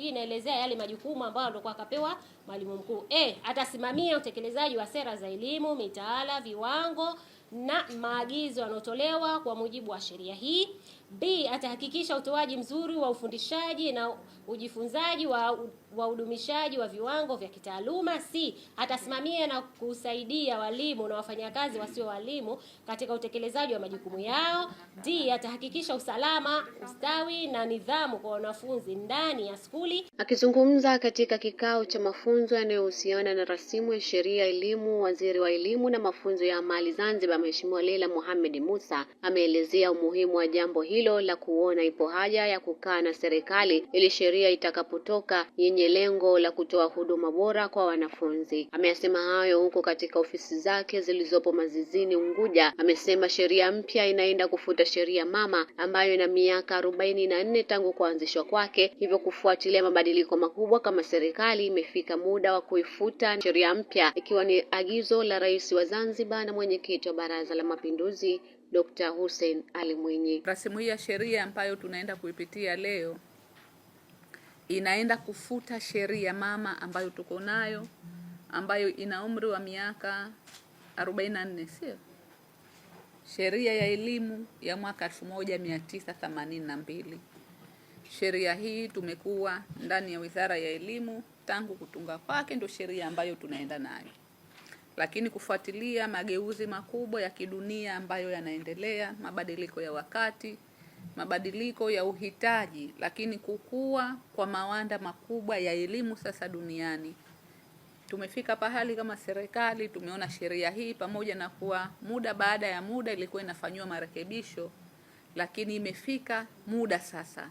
Hii inaelezea yale majukumu ambayo alikuwa akapewa mwalimu mkuu. Atasimamia utekelezaji wa sera za elimu, mitaala, viwango na maagizo yanayotolewa kwa mujibu wa sheria hii. B, atahakikisha utoaji mzuri wa ufundishaji na ujifunzaji wa udumishaji wa viwango vya kitaaluma. C, atasimamia na kusaidia walimu na wafanyakazi wasio walimu katika utekelezaji wa majukumu yao. D, atahakikisha usalama, ustawi na nidhamu kwa wanafunzi ndani ya skuli. Akizungumza katika kikao cha mafunzo yanayohusiana na rasimu ya sheria ya elimu, waziri wa elimu na mafunzo ya amali Zanzibar, Mheshimiwa Leila Mohamed Musa, ameelezea umuhimu wa jambo hilo la kuona ipo haja ya kukaa na serikali ili sheria itakapotoka yenye lengo la kutoa huduma bora kwa wanafunzi. Ameyasema hayo huko katika ofisi zake zilizopo Mazizini, Unguja. Amesema sheria mpya inaenda kufuta sheria mama ambayo ina miaka 44 tangu kuanzishwa kwake, hivyo kufuatilia mabadiliko makubwa kama serikali imefika muda wa kuifuta sheria mpya, ikiwa ni agizo la Rais wa Zanzibar na mwenyekiti wa Baraza la Mapinduzi Dr. Hussein Ali Mwinyi. Rasimu hii ya sheria ambayo tunaenda kuipitia leo inaenda kufuta sheria mama ambayo tuko nayo, ambayo ina umri wa miaka 44, sio? Sheria ya elimu ya mwaka 1982. Sheria hii tumekuwa ndani ya Wizara ya Elimu tangu kutunga kwake, ndio sheria ambayo tunaenda nayo. Lakini kufuatilia mageuzi makubwa ya kidunia ambayo yanaendelea, mabadiliko ya wakati, mabadiliko ya uhitaji, lakini kukua kwa mawanda makubwa ya elimu sasa duniani, tumefika pahali kama serikali tumeona sheria hii, pamoja na kuwa muda baada ya muda ilikuwa inafanywa marekebisho, lakini imefika muda sasa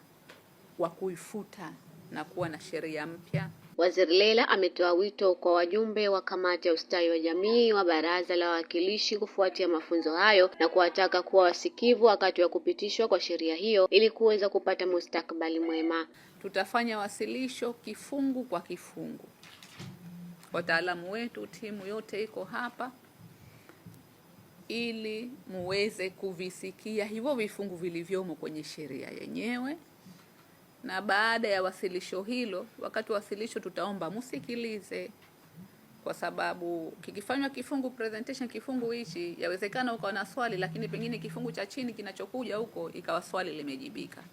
wa kuifuta na kuwa na sheria mpya. Waziri Leila ametoa wito kwa wajumbe wa kamati ya ustawi wa jamii wa Baraza la Wawakilishi kufuatia mafunzo hayo na kuwataka kuwa wasikivu wakati wa kupitishwa kwa sheria hiyo ili kuweza kupata mustakabali mwema. Tutafanya wasilisho kifungu kwa kifungu. Wataalamu wetu, timu yote iko hapa ili muweze kuvisikia hivyo vifungu vilivyomo kwenye sheria yenyewe. Na baada ya wasilisho hilo, wakati wasilisho tutaomba musikilize, kwa sababu kikifanywa kifungu presentation kifungu hichi, yawezekana ukawa na swali, lakini pengine kifungu cha chini kinachokuja huko ikawa swali limejibika.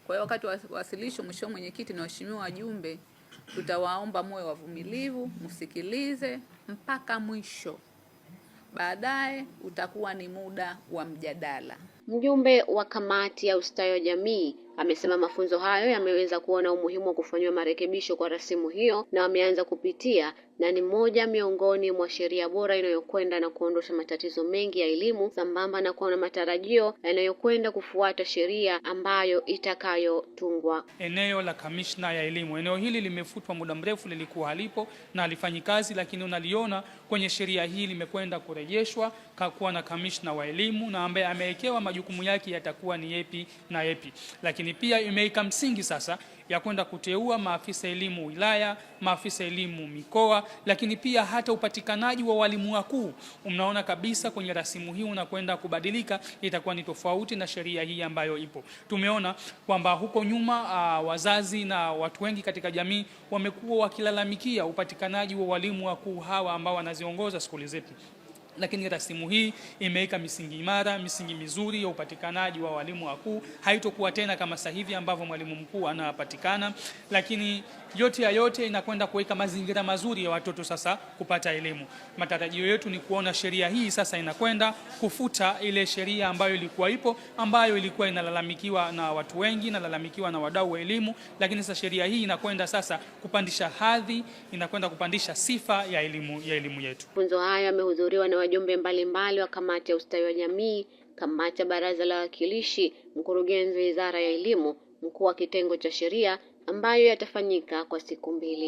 Kwa hiyo wakati wa wasilisho, mwisho mwenyekiti na waheshimiwa wajumbe, tutawaomba moyo wavumilivu, musikilize mpaka mwisho. Baadaye utakuwa ni muda wa mjadala. Mjumbe wa kamati ya ustawi wa jamii amesema mafunzo hayo yameweza kuona umuhimu wa kufanywa marekebisho kwa rasimu hiyo na wameanza kupitia, na ni moja miongoni mwa sheria bora inayokwenda na kuondosha matatizo mengi ya elimu, sambamba na kuona matarajio yanayokwenda kufuata sheria ambayo itakayotungwa. Eneo la kamishna ya elimu, eneo hili limefutwa muda mrefu, lilikuwa halipo na halifanyi kazi, lakini unaliona kwenye sheria hii limekwenda kurejeshwa kuwa na kamishna wa elimu, na ambaye amewekewa majukumu yake yatakuwa ni yepi na yepi. Lakini pia imeika msingi sasa ya kwenda kuteua maafisa elimu wilaya, maafisa elimu mikoa, lakini pia hata upatikanaji wa walimu wakuu. Unaona kabisa kwenye rasimu hii unakwenda kubadilika, itakuwa ni tofauti na sheria hii ambayo ipo. Tumeona kwamba huko nyuma wazazi na watu wengi katika jamii wamekuwa wakilalamikia upatikanaji wa walimu wakuu hawa ambao wanaziongoza shule zetu. Lakini rasimu hii imeweka misingi imara, misingi mizuri ya upatikanaji wa walimu wakuu. Haitokuwa tena kama sasa hivi ambavyo mwalimu mkuu anapatikana, lakini yote ya yote inakwenda kuweka mazingira mazuri ya watoto sasa kupata elimu. Matarajio yetu ni kuona sheria hii sasa inakwenda kufuta ile sheria ambayo ilikuwa ipo, ambayo ilikuwa inalalamikiwa na watu wengi, inalalamikiwa na wadau wa elimu, lakini sasa sheria hii inakwenda sasa kupandisha hadhi, inakwenda kupandisha sifa ya elimu yetu. Mafunzo haya yamehudhuriwa na wajumbe mbalimbali wa kamati ya ustawi wa jamii, kamati ya Baraza la Wawakilishi, mkurugenzi wa Wizara ya Elimu, mkuu wa kitengo cha sheria, ambayo yatafanyika kwa siku 2.